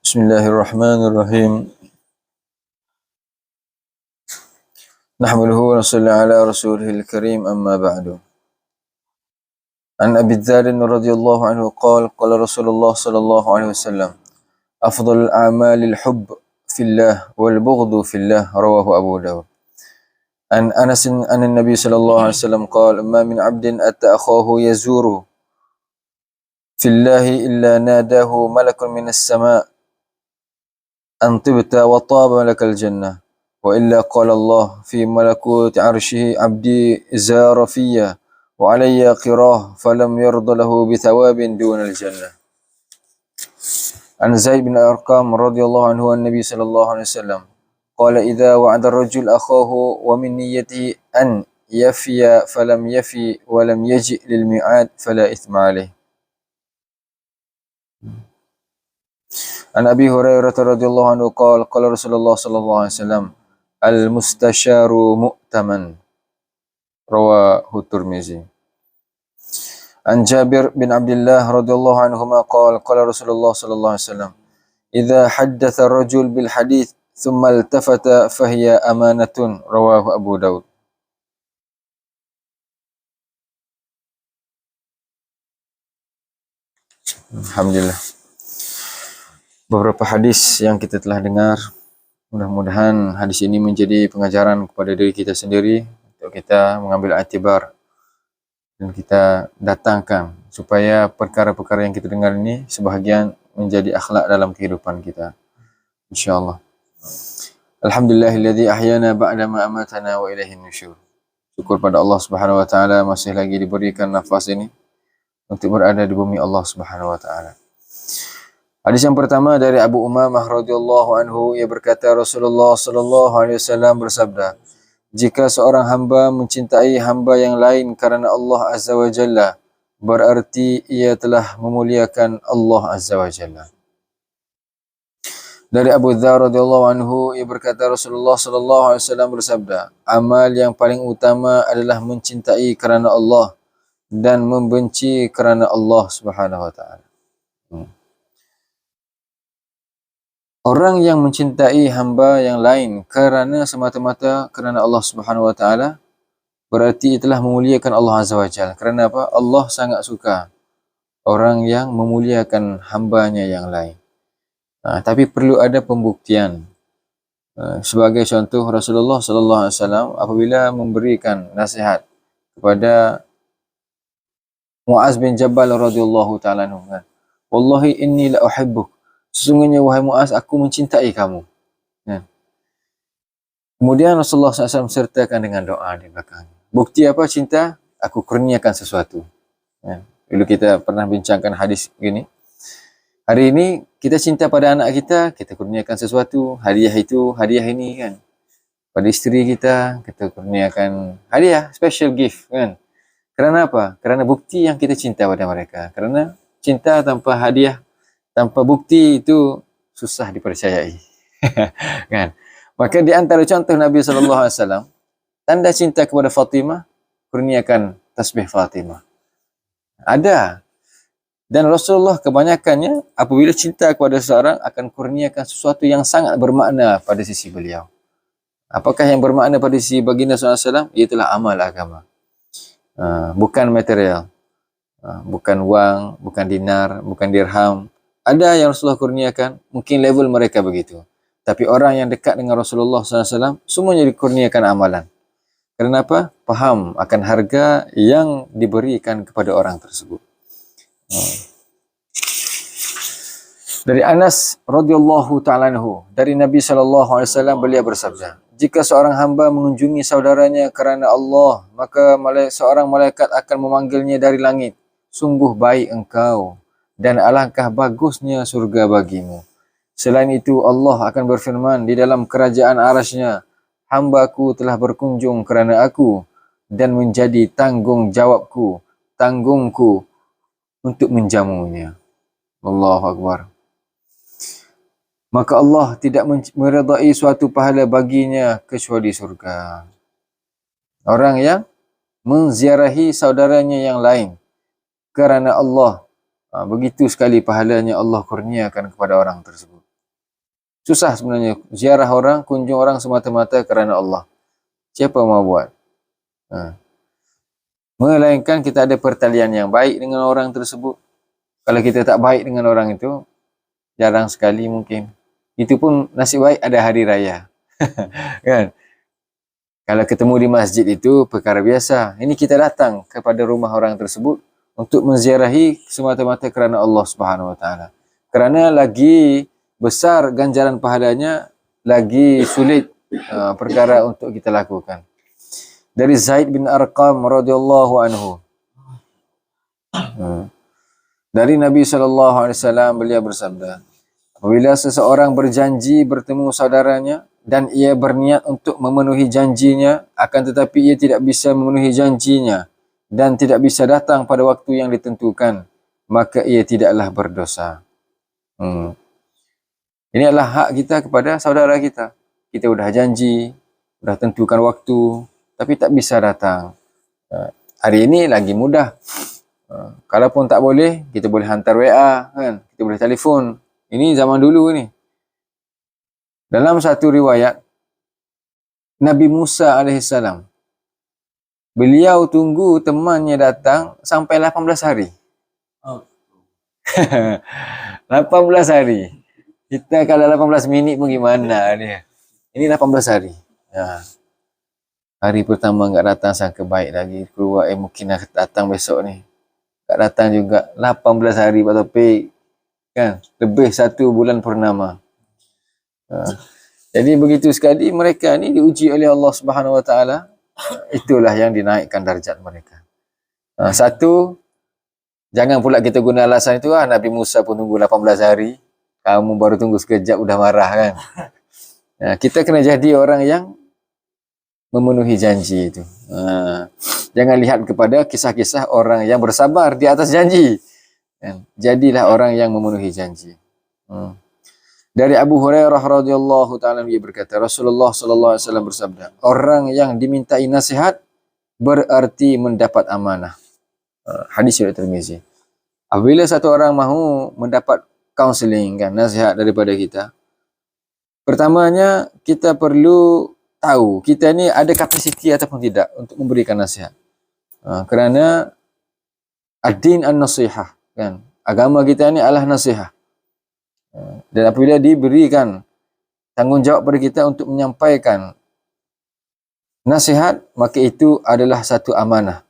Bismillahirrahmanirrahim. Nahmaduhu wa nusalli ala rasulihil karim amma ba'du. An Abi Dzar radhiyallahu anhu qala Rasulullah sallallahu alaihi wasallam, afdhalul a'malil hubb fillah wal bughdu fillah, rawahu Abu Dawud. An Anas an Nabi sallallahu alaihi wasallam qala, ma min 'abdin atta akhahu yazuru fillahi illa nadahu malakun minas sama' an tibta wa taba lakal jannah. وإلا قال الله في ملكوت عرشه عبدي زار فيا وعلي قراه فلم يرض له بثواب دون الجنة. عن زيد بن أرقام رضي الله عنه النبي صلى الله عليه وسلم قال إذا وعد الرجل أخاه ومن نيته أن يفي فلم يفي ولم يجئ للميعاد فلا إثم عليه. عن أبي هريرة رضي الله عنه قال رسول الله صلى الله عليه وسلم al-mustasyaru mu'taman, rawahu Tirmizi. An Jabir bin Abdullah radhiyallahu anhuma qala Rasulullah sallallahu alaihi wasallam, idza haddatha ar-rajul bil hadits thumma iltafata fahiya amanatun, rawahu Abu Daud. Alhamdulillah. Beberapa hadis yang kita telah dengar, mudah-mudahan hadis ini menjadi pengajaran kepada diri kita sendiri untuk kita mengambil iktibar dan kita datangkan supaya perkara-perkara yang kita dengar ini sebahagian menjadi akhlak dalam kehidupan kita, insyaallah. Alhamdulillahilladzi ahyana ba'da ma amatana wa ilaihin nusyur. Syukur pada Allah Subhanahu wa taala masih lagi diberikan nafas ini untuk berada di bumi Allah Subhanahu wa taala. Hadis yang pertama dari Abu Umamah radhiyallahu anhu, ia berkata Rasulullah sallallahu alaihi wasallam bersabda, jika seorang hamba mencintai hamba yang lain karena Allah Azza wa Jalla, berarti ia telah memuliakan Allah Azza wa Jalla. Dari Abu Dzar radhiyallahu anhu, ia berkata Rasulullah sallallahu alaihi wasallam bersabda, amal yang paling utama adalah mencintai kerana Allah dan membenci kerana Allah Subhanahu wa taala. Orang yang mencintai hamba yang lain kerana semata-mata kerana Allah Subhanahu wa taala, berarti telah memuliakan Allah Azza wa Jalla. Kerana apa? Allah sangat suka orang yang memuliakan hambanya yang lain. Tapi perlu ada pembuktian. Sebagai contoh, Rasulullah sallallahu alaihi wasallam apabila memberikan nasihat kepada Muaz bin Jabal radhiyallahu taala anhu, wallahi inni la uhibbuk, sesungguhnya wahai Muaz, aku mencintai kamu. Kemudian Rasulullah SAW sertakan dengan doa di belakang. Bukti apa cinta? Aku kurniakan sesuatu. Dulu kita pernah bincangkan hadis begini. Hari ini kita cinta pada anak kita, kita kurniakan sesuatu. Hadiah itu, hadiah ini kan. Pada isteri kita kurniakan hadiah, special gift kan. Kerana apa? Kerana bukti yang kita cinta pada mereka. Kerana cinta tanpa hadiah, tanpa bukti itu susah dipercayai. Kan? Maka di antara contoh Nabi sallallahu alaihi wasallam, tanda cinta kepada Fatimah, kurniakan tasbih Fatimah. Ada. Dan Rasulullah kebanyakannya apabila cinta kepada seseorang akan kurniakan sesuatu yang sangat bermakna pada sisi beliau. Apakah yang bermakna pada sisi baginda sallallahu alaihi wasallam? Iaitulah amal agama. Bukan material. Bukan wang, bukan dinar, bukan dirham. Ada yang Rasulullah kurniakan, mungkin level mereka begitu. Tapi orang yang dekat dengan Rasulullah SAW, semuanya dikurniakan amalan. Kenapa? Faham akan harga yang diberikan kepada orang tersebut. Dari Anas radhiyallahu ta'ala anhu, dari Nabi SAW, beliau bersabda, jika seorang hamba mengunjungi saudaranya kerana Allah, maka seorang malaikat akan memanggilnya dari langit. Sungguh baik engkau, dan alangkah bagusnya surga bagimu. Selain itu, Allah akan berfirman di dalam kerajaan arasy-Nya, hamba-Ku telah berkunjung kerana Aku dan menjadi tanggungku untuk menjamunya. Allahu Akbar. Maka Allah tidak meredai suatu pahala baginya kecuali surga. Orang yang menziarahi saudaranya yang lain kerana Allah, begitu sekali pahalanya Allah kurniakan kepada orang tersebut. Susah sebenarnya ziarah orang, kunjung orang semata-mata kerana Allah. Siapa mau buat? Ha. Melainkan kita ada pertalian yang baik dengan orang tersebut. Kalau kita tak baik dengan orang itu, jarang sekali mungkin. Itu pun nasib baik ada hari raya. Kan? Kalau ketemu di masjid itu perkara biasa. Ini kita datang kepada rumah orang tersebut untuk menziarahi semata-mata kerana Allah Subhanahu Wa Taala. Kerana lagi besar ganjaran pahalanya, lagi sulit perkara untuk kita lakukan. Dari Zaid bin Arqam radhiyallahu anhu. Dari Nabi SAW beliau bersabda, apabila seseorang berjanji bertemu saudaranya dan ia berniat untuk memenuhi janjinya, akan tetapi ia tidak bisa memenuhi janjinya dan tidak bisa datang pada waktu yang ditentukan, maka ia tidaklah berdosa. Ini adalah hak kita kepada saudara kita. Kita sudah janji, sudah tentukan waktu, tapi tak bisa datang. Hari ini lagi mudah. Kalaupun tak boleh, kita boleh hantar WA, kan? Kita boleh telefon. Ini zaman dulu ni. Dalam satu riwayat, Nabi Musa AS, beliau tunggu temannya datang sampai 18 hari. 18 hari. Kita kalau 18 minit pun gimana dia. Ini 18 hari. Ya. Hari pertama enggak datang sangka baik lagi. Keluar mungkin nak datang besok ni. Tak datang juga. 18 hari Pak Topik. Kan? Lebih 1 bulan purnama. Jadi begitu sekali mereka ni diuji oleh Allah Subhanahu Wa Taala. Itulah yang dinaikkan darjat mereka. Satu, jangan pula kita guna alasan itu, Nabi Musa pun tunggu 18 hari. Kamu baru tunggu sekejap udah marah kan. Kita kena jadi orang yang memenuhi janji itu. Jangan lihat kepada kisah-kisah orang yang bersabar di atas janji. Jadilah orang yang memenuhi janji. Dari Abu Hurairah radhiyallahu taala dia berkata, Rasulullah sallallahu alaihi wasallam bersabda, orang yang dimintai nasihat berarti mendapat amanah. Hadis riwayat Tirmizi. Apabila satu orang mahu mendapat counseling, kan, nasihat daripada kita, pertamanya kita perlu tahu kita ni ada kapasiti ataupun tidak untuk memberikan nasihat. Kerana ad-din an-nasihah, kan, agama kita ni adalah nasihat. Dan apabila diberikan tanggungjawab pada kita untuk menyampaikan nasihat, maka itu adalah satu amanah.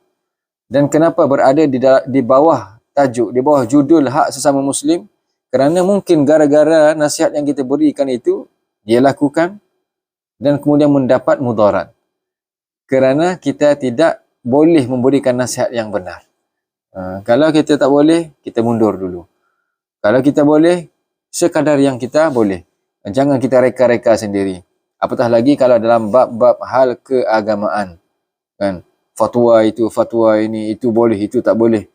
Dan kenapa berada di bawah tajuk, di bawah judul hak sesama Muslim? Kerana mungkin gara-gara nasihat yang kita berikan itu, dia lakukan dan kemudian mendapat mudarat. Kerana kita tidak boleh memberikan nasihat yang benar. Kalau kita tak boleh, kita mundur dulu. Kalau kita boleh, sekadar yang kita boleh. Jangan kita reka-reka sendiri. Apatah lagi kalau dalam bab-bab hal keagamaan. Kan? Fatwa itu, fatwa ini, itu boleh, itu tak boleh.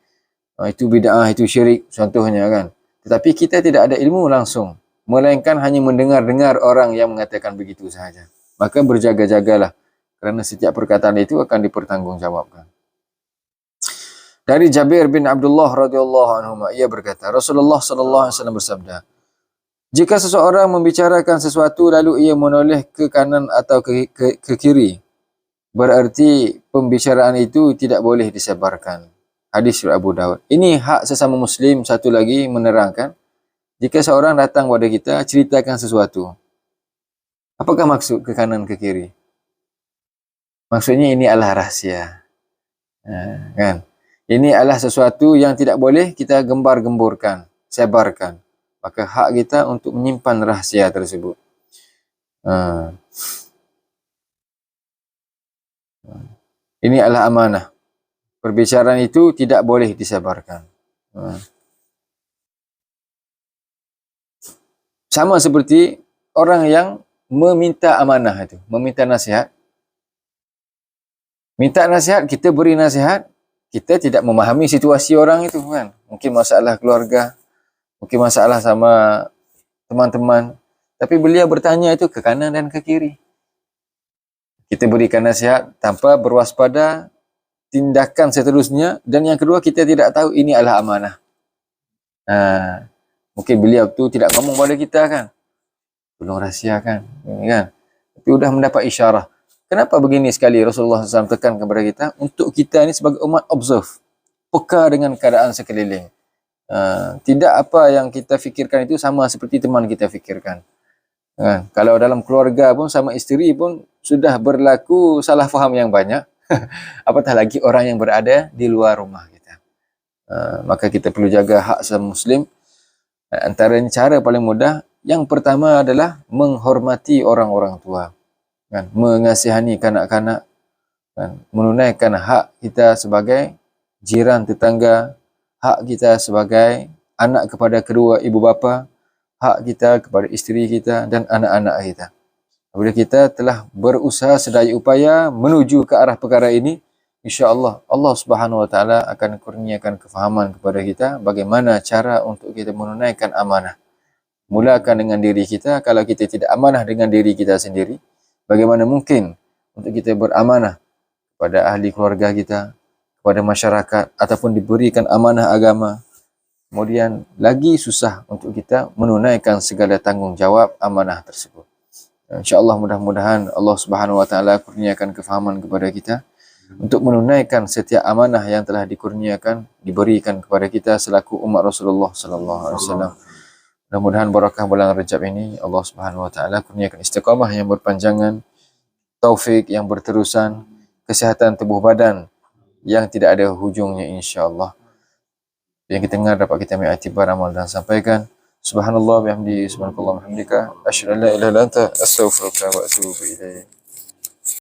Itu bid'ah, itu syirik, contohnya kan. Tetapi kita tidak ada ilmu langsung. Melainkan hanya mendengar-dengar orang yang mengatakan begitu sahaja. Maka berjaga-jagalah. Kerana setiap perkataan itu akan dipertanggungjawabkan. Dari Jabir bin Abdullah radhiyallahu anhu, ia berkata, Rasulullah sallallahu alaihi wasallam bersabda, jika seseorang membicarakan sesuatu lalu ia menoleh ke kanan atau ke kiri, berarti pembicaraan itu tidak boleh disebarkan. Hadis riwayat Abu Daud. Ini hak sesama Muslim. Satu lagi menerangkan, jika seorang datang kepada kita ceritakan sesuatu, apakah maksud ke kanan ke kiri? Maksudnya ini adalah rahsia. Kan? Ini adalah sesuatu yang tidak boleh kita gembar-gemburkan, sebarkan. Maka hak kita untuk menyimpan rahsia tersebut. Ini adalah amanah. Perbicaraan itu tidak boleh disebarkan. Sama seperti orang yang meminta amanah itu, meminta nasihat. Minta nasihat, kita beri nasihat, kita tidak memahami situasi orang itu kan. Mungkin masalah keluarga, mungkin masalah sama teman-teman. Tapi beliau bertanya itu ke kanan dan ke kiri. Kita berikan nasihat tanpa berwaspada tindakan seterusnya. Dan yang kedua, kita tidak tahu ini adalah amanah. Mungkin beliau tu tidak ngomong pada kita kan. Tolong rahsiakan, kan? Tapi sudah mendapat isyarah. Kenapa begini sekali Rasulullah SAW tekan kepada kita? Untuk kita ni sebagai umat observe, peka dengan keadaan sekeliling. Tidak apa yang kita fikirkan itu sama seperti teman kita fikirkan. Kalau dalam keluarga pun sama isteri pun sudah berlaku salah faham yang banyak. Apatah lagi orang yang berada di luar rumah kita. Maka kita perlu jaga hak sama muslim. Antara cara paling mudah, yang pertama adalah menghormati orang-orang tua. Mengasihani kanak-kanak, menunaikan hak kita sebagai jiran tetangga, hak kita sebagai anak kepada kedua ibu bapa, hak kita kepada isteri kita dan anak-anak kita. Apabila kita telah berusaha sedaya upaya menuju ke arah perkara ini, insya-Allah Allah Subhanahu wa taala akan kurniakan kefahaman kepada kita bagaimana cara untuk kita menunaikan amanah. Mulakan dengan diri kita. Kalau kita tidak amanah dengan diri kita sendiri, bagaimana mungkin untuk kita beramanah kepada ahli keluarga kita, kepada masyarakat, ataupun diberikan amanah agama. Kemudian lagi susah untuk kita menunaikan segala tanggungjawab amanah tersebut. InsyaAllah mudah-mudahan Allah Subhanahu wa taala kurniakan kefahaman kepada kita untuk menunaikan setiap amanah yang telah dikurniakan, diberikan kepada kita selaku umat Rasulullah sallallahu alaihi wasallam. Mudah-mudahan barakah bulan Rajab ini Allah Subhanahu wa taala kurniakan istiqamah yang berpanjangan, taufik yang berterusan, kesihatan tubuh badan yang tidak ada hujungnya insya-Allah. Yang kita dengar dapat kita ambil iktibar, amal dan sampaikan. Subhanallah bihamdihi, subhanakallah bihamdika, asyhadu an la ilaha illa anta, astaghfiruka wa atubu ilaik.